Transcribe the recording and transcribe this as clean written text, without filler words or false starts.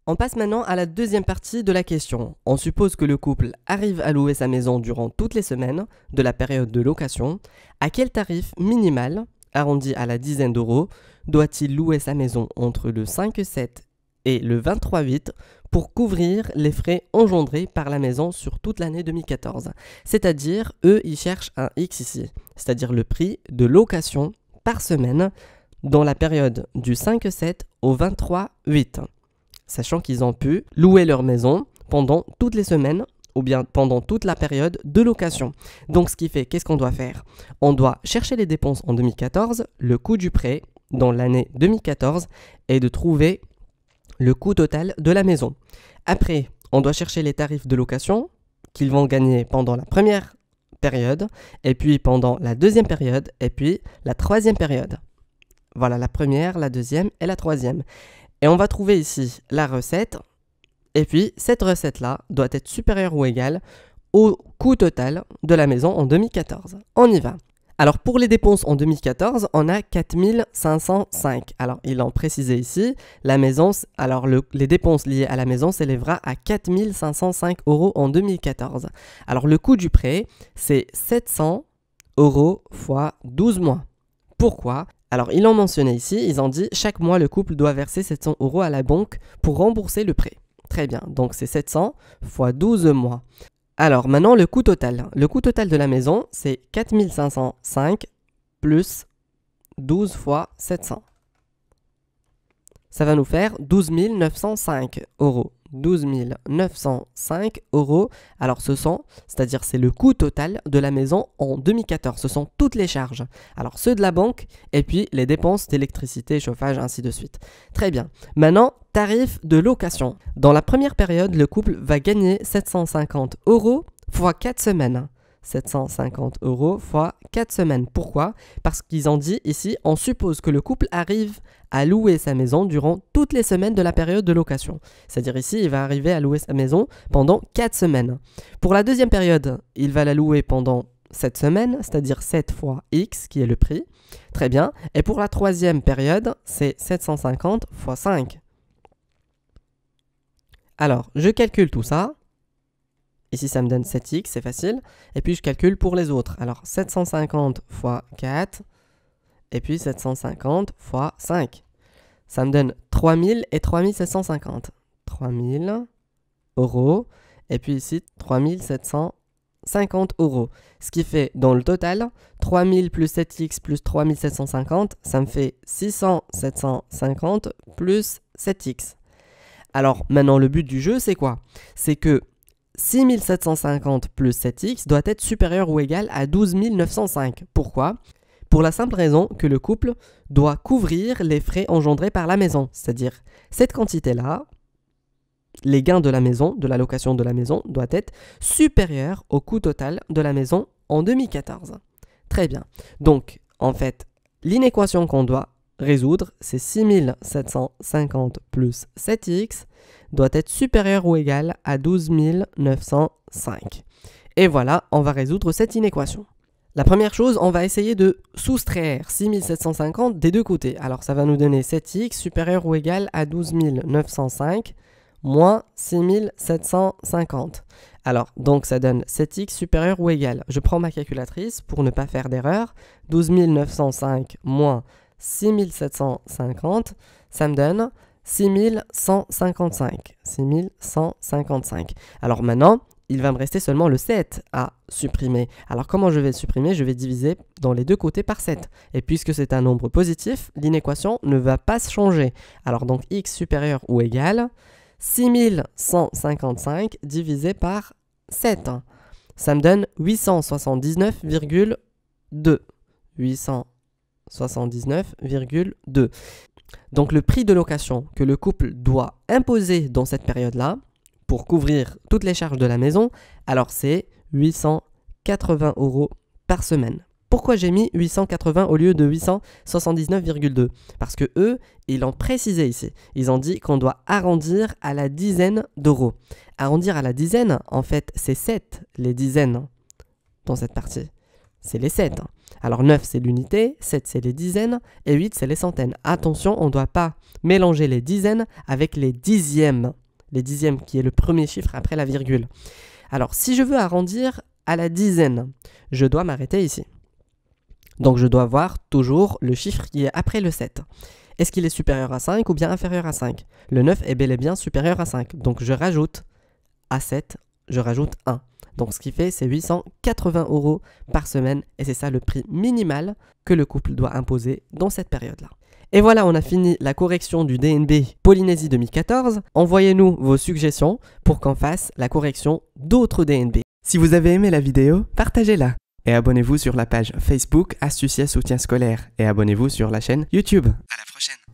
On passe maintenant à la deuxième partie de la question. On suppose que le couple arrive à louer sa maison durant toutes les semaines de la période de location. À quel tarif minimal, arrondi à la dizaine d'euros, doit-il louer sa maison entre le 5,7 et le 23,8 pour couvrir les frais engendrés par la maison sur toute l'année 2014? C'est-à-dire, eux, ils cherchent un X ici, c'est-à-dire le prix de location par semaine dans la période du 5,7 au 23,8. Sachant qu'ils ont pu louer leur maison pendant toutes les semaines ou bien pendant toute la période de location. Donc ce qui fait, qu'est-ce qu'on doit faire? On doit chercher les dépenses en 2014, le coût du prêt dans l'année 2014 et de trouver le coût total de la maison. Après, on doit chercher les tarifs de location qu'ils vont gagner pendant la première période et puis pendant la deuxième période et puis la troisième période. Voilà la première, la deuxième et la troisième. Et on va trouver ici la recette. Et puis, cette recette-là doit être supérieure ou égale au coût total de la maison en 2014. On y va. Alors, pour les dépenses en 2014, on a 4505. Alors, ils l'ont précisé ici. La maison, alors les dépenses liées à la maison s'élèvera à 4505 euros en 2014. Alors, le coût du prêt, c'est 700 euros fois 12 mois. Pourquoi ? Alors, ils l'ont mentionné ici, ils ont dit chaque mois, le couple doit verser 700 euros à la banque pour rembourser le prêt. Très bien, donc c'est 700 fois 12 mois. Alors, maintenant, le coût total. Le coût total de la maison, c'est 4505 plus 12 fois 700. Ça va nous faire 12 905 euros. 12 905 euros. Alors c'est-à-dire c'est le coût total de la maison en 2014. Ce sont toutes les charges. Alors ceux de la banque et puis les dépenses d'électricité, chauffage, ainsi de suite. Très bien. Maintenant, tarif de location. Dans la première période, le couple va gagner 750 euros fois 4 semaines. 750 euros fois 4 semaines. Pourquoi? Parce qu'ils ont dit ici, on suppose que le couple arrive à louer sa maison durant toutes les semaines de la période de location. C'est-à-dire ici, il va arriver à louer sa maison pendant 4 semaines. Pour la deuxième période, il va la louer pendant 7 semaines, c'est-à-dire 7 fois X, qui est le prix. Très bien. Et pour la troisième période, c'est 750 fois 5. Alors, je calcule tout ça. Ici, ça me donne 7x, c'est facile. Et puis, je calcule pour les autres. Alors, 750 fois 4. Et puis, 750 fois 5. Ça me donne 3000 et 3750. 3000 euros. Et puis ici, 3750 euros. Ce qui fait, dans le total, 3000 plus 7x plus 3750, ça me fait 600 750 plus 7x. Alors, maintenant, le but du jeu, c'est quoi? C'est que 6750 plus 7x doit être supérieur ou égal à 12 905. Pourquoi? Pour la simple raison que le couple doit couvrir les frais engendrés par la maison. C'est-à-dire, cette quantité-là, les gains de la maison, de la location de la maison, doit être supérieur au coût total de la maison en 2014. Très bien. Donc, en fait, l'inéquation qu'on doit résoudre, c'est 6750 plus 7x doit être supérieur ou égal à 12 905. Et voilà, on va résoudre cette inéquation. La première chose, on va essayer de soustraire 6750 des deux côtés. Alors ça va nous donner 7x supérieur ou égal à 12 905 moins 6750. Alors, donc ça donne 7x supérieur ou égal. Je prends ma calculatrice pour ne pas faire d'erreur. 12 905 moins 6750, ça me donne 6155. 6155. Alors maintenant, il va me rester seulement le 7 à supprimer. Alors comment je vais le supprimer? Je vais diviser dans les deux côtés par 7. Et puisque c'est un nombre positif, l'inéquation ne va pas se changer. Alors donc x supérieur ou égal 6155 divisé par 7. Ça me donne 879,2. 879,2. Donc le prix de location que le couple doit imposer dans cette période-là, pour couvrir toutes les charges de la maison, alors c'est 880 euros par semaine. Pourquoi j'ai mis 880 au lieu de 879,2? Parce que eux, ils l'ont précisé ici. Ils ont dit qu'on doit arrondir à la dizaine d'euros. Arrondir à la dizaine, en fait, c'est 7 les dizaines dans cette partie. C'est les 7. Alors 9 c'est l'unité, 7 c'est les dizaines et 8 c'est les centaines. Attention, on ne doit pas mélanger les dizaines avec les dixièmes. Les dixièmes qui est le premier chiffre après la virgule. Alors si je veux arrondir à la dizaine, je dois m'arrêter ici. Donc je dois voir toujours le chiffre qui est après le 7. Est-ce qu'il est supérieur à 5 ou bien inférieur à 5? Le 9 est bel et bien supérieur à 5. Donc je rajoute à 7, je rajoute 1. Donc ce qui fait c'est 880 € par semaine et c'est ça le prix minimal que le couple doit imposer dans cette période-là. Et voilà, on a fini la correction du DNB Polynésie 2014. Envoyez-nous vos suggestions pour qu'on fasse la correction d'autres DNB. Si vous avez aimé la vidéo, partagez-la. Et abonnez-vous sur la page Facebook Astucia Soutien Scolaire. Et abonnez-vous sur la chaîne YouTube. À la prochaine.